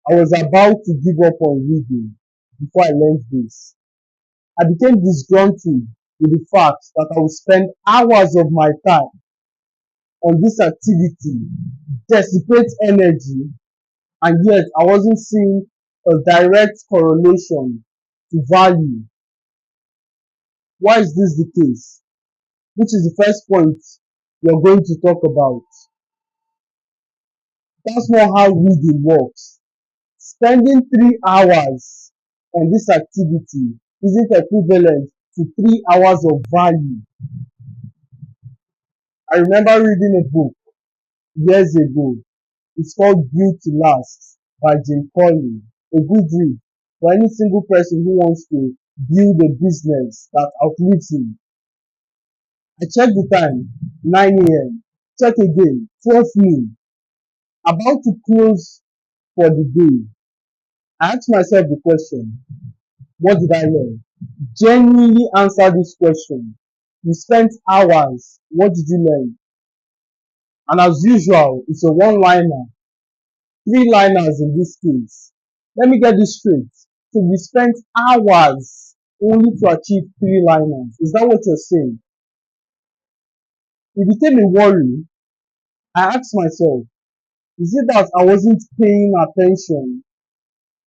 I was about to give up on reading before I learned this. I became disgruntled with the fact that I would spend hours of my time on this activity, dissipate energy, and yet I wasn't seeing a direct correlation to value. Why is this the case? Which is the first point you're going to talk about. That's not how reading works. Spending 3 hours on this activity isn't equivalent to 3 hours of value. I remember reading a book years ago. It's called Built to Last by Jim Colley. A good read for any single person who wants to build a business that outlives him. I checked the time, 9 a.m. Check again, 12 noon. About to close for the day. I asked myself the question, what did I learn? Genuinely answer this question. You spent hours, what did you learn? And as usual, it's a one-liner, three-liners in this case. Let me get this straight. So we spent hours only to achieve three-liners. Is that what you're saying? It became a worry. I asked myself, is it that I wasn't paying attention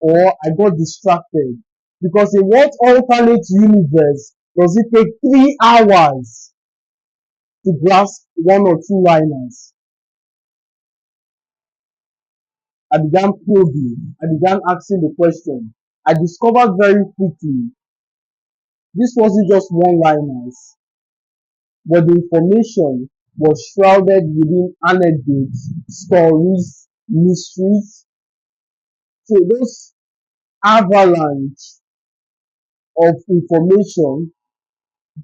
or I got distracted? Because in what alternate universe does it take 3 hours to grasp one or two liners? I began probing. I began asking the question. I discovered very quickly this wasn't just one liners, but the information was shrouded within anecdotes, stories, mysteries. So those avalanche of information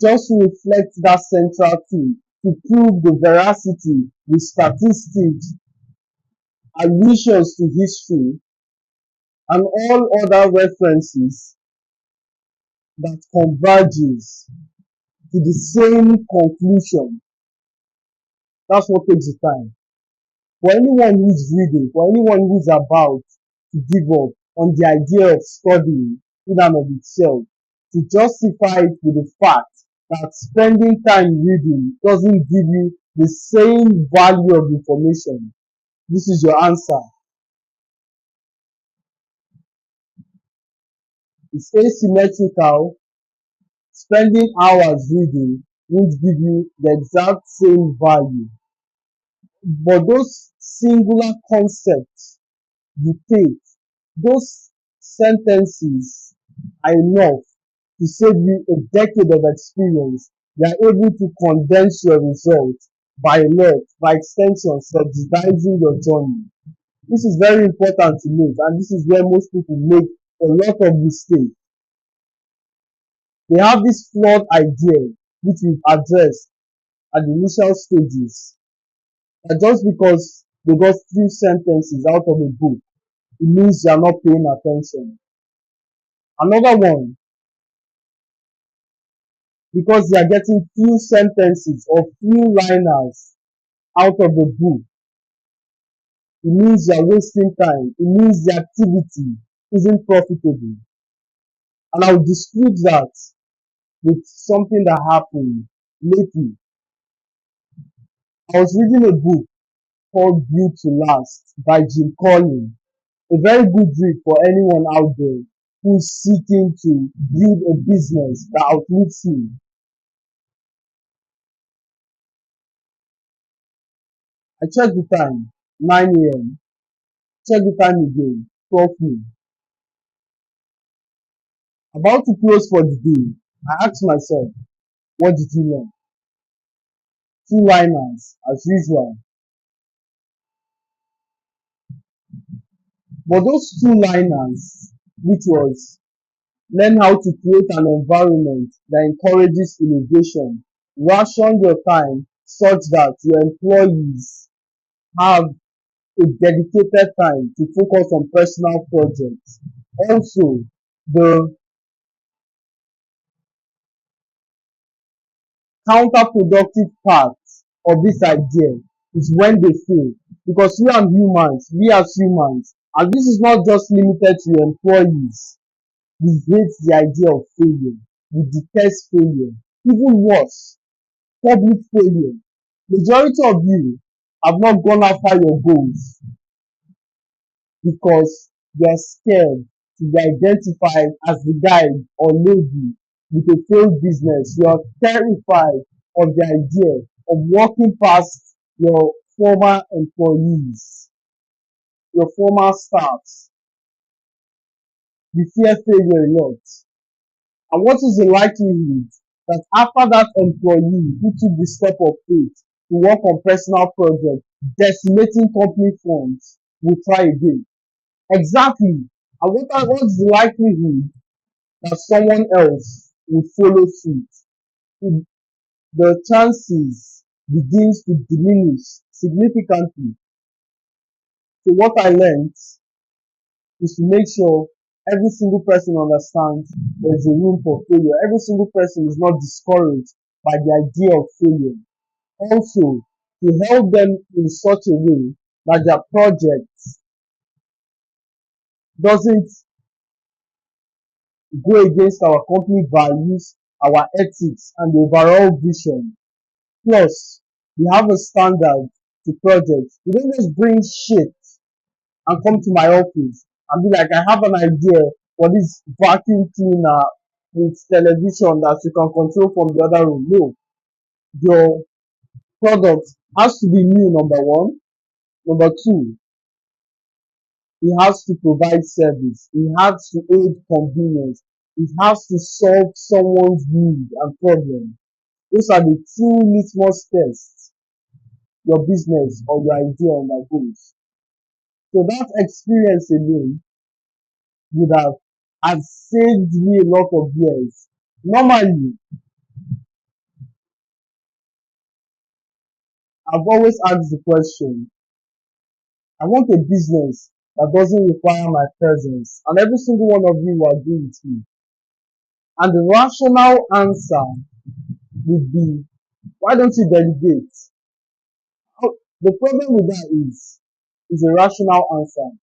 just reflect that central theme to prove the veracity with statistics, allusions to history, and all other references that converges to the same conclusion. That's what takes the time. For anyone who is reading, for anyone who is about to give up on the idea of studying in and of itself, to justify it with the fact that spending time reading doesn't give you the same value of information, this is your answer. It's asymmetrical. Spending hours reading won't give you the exact same value. But those singular concepts you take, those sentences are enough to save you a decade of experience. You are able to condense your results by a lot, by extension, subsidizing your journey. This is very important to note, and this is where most people make a lot of mistakes. They have this flawed idea, which we've addressed at the initial stages, that just because they got few sentences out of a book, it means you are not paying attention. Another one, because they are getting few sentences or few liners out of the book, it means you are wasting time. It means the activity isn't profitable. And I'll dispute that with something that happened lately. I was reading a book called Built to Last by Jim Colley. A very good read for anyone out there who's seeking to build a business that outlives him. I checked the time, 9 a.m. Check the time again, 12 noon. About to close for the day, I asked myself, what did you learn? Two liners, as usual. But those two liners, which was learn how to create an environment that encourages innovation, ration your time such that your employees have a dedicated time to focus on personal projects. Also, the counterproductive part of this idea is when they fail. Because we as humans And this is not just limited to employees. We hate the idea of failure. We detest failure. Even worse, public failure. Majority of you have not gone after your goals because you're scared to be identified as the guy or lady with a failed business. You are terrified of the idea of walking past your former employees, your former staffs. You fear failure a lot. And what is the likelihood that after that employee who took the step of faith to work on personal projects, decimating company funds, will try again? Exactly. And what's the likelihood that someone else will follow suit? The chances begins to diminish significantly. So what I learned is to make sure every single person understands there's a room for failure. Every single person is not discouraged by the idea of failure. Also, to help them in such a way that their project doesn't go against our company values, our ethics, and the overall vision. Plus, we have a standard to projects. We don't just bring shit and come to my office and be like, I have an idea for this vacuum cleaner with television that you can control from the other room. No, your product has to be new, number one. Number two, it has to provide service. It has to aid convenience. It has to solve someone's need and problem. Those are the two litmus tests your business or your idea undergoes. So that experience alone would have saved me a lot of years. Normally, I've always asked the question, I want a business that doesn't require my presence. And every single one of you will agree with me. And the rational answer would be, why don't you delegate? The problem with that is a rational answer.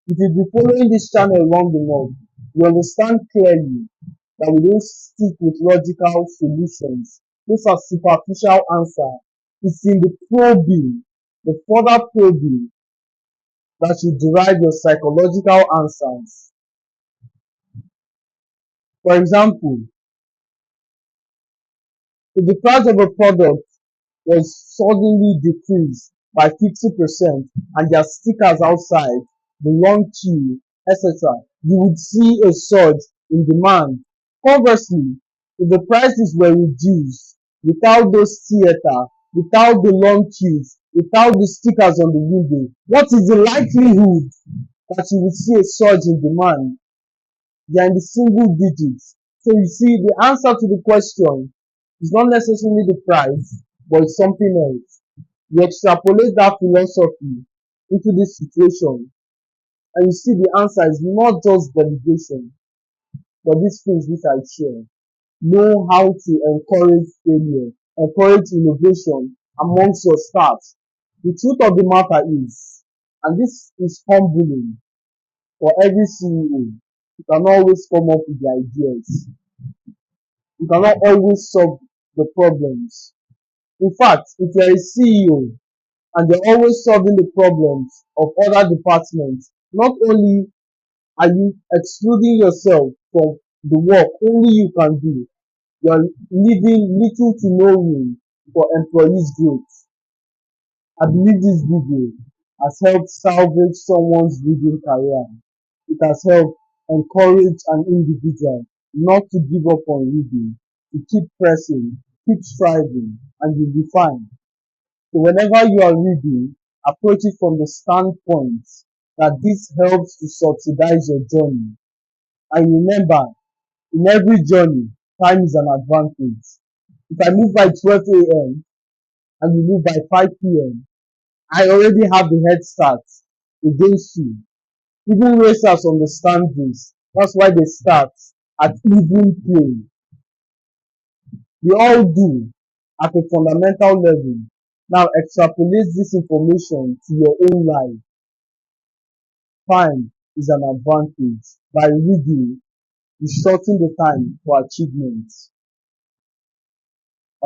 If you've been following this channel long enough, you understand clearly that we don't stick with logical solutions. Those are superficial answers. It's in the probing, the further probing, that you derive your psychological answers. For example, if the price of a product was suddenly decreased by 50% and there are stickers outside, the long queue, etc., you would see a surge in demand. Conversely, if the prices were reduced without those theater, without the long queues, without the stickers on the window, what is the likelihood that you will see a surge in demand? They are in the single digits. So you see, the answer to the question is not necessarily the price, but it's something else. You extrapolate that philosophy into this situation, and you see the answer is not just delegation, but these things which I share. Know how to encourage failure, encourage innovation amongst your staff. The truth of the matter is, and this is humbling for every CEO, you cannot always come up with the ideas. You cannot always solve the problems. In fact, if you're a CEO and you're always solving the problems of other departments, not only are you excluding yourself from the work only you can do, you're leaving little to no room for employees' growth. I believe this video has helped salvage someone's reading career. It has helped encourage an individual not to give up on reading, to keep pressing, keep striving, and you'll be fine. So whenever you are reading, approach it from the standpoint that this helps to subsidize your journey. And remember, in every journey, time is an advantage. If I move by 12 a.m. and you move by 5 p.m., I already have the head start against you. Even racers understand this. That's why they start at even play. We all do at a fundamental level. Now extrapolate this information to your own life. time is an advantage. By reading, you shorten the time for achievement.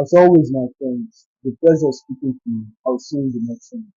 As always, my friends, the pleasure speaking to you. I'll see you in the next one.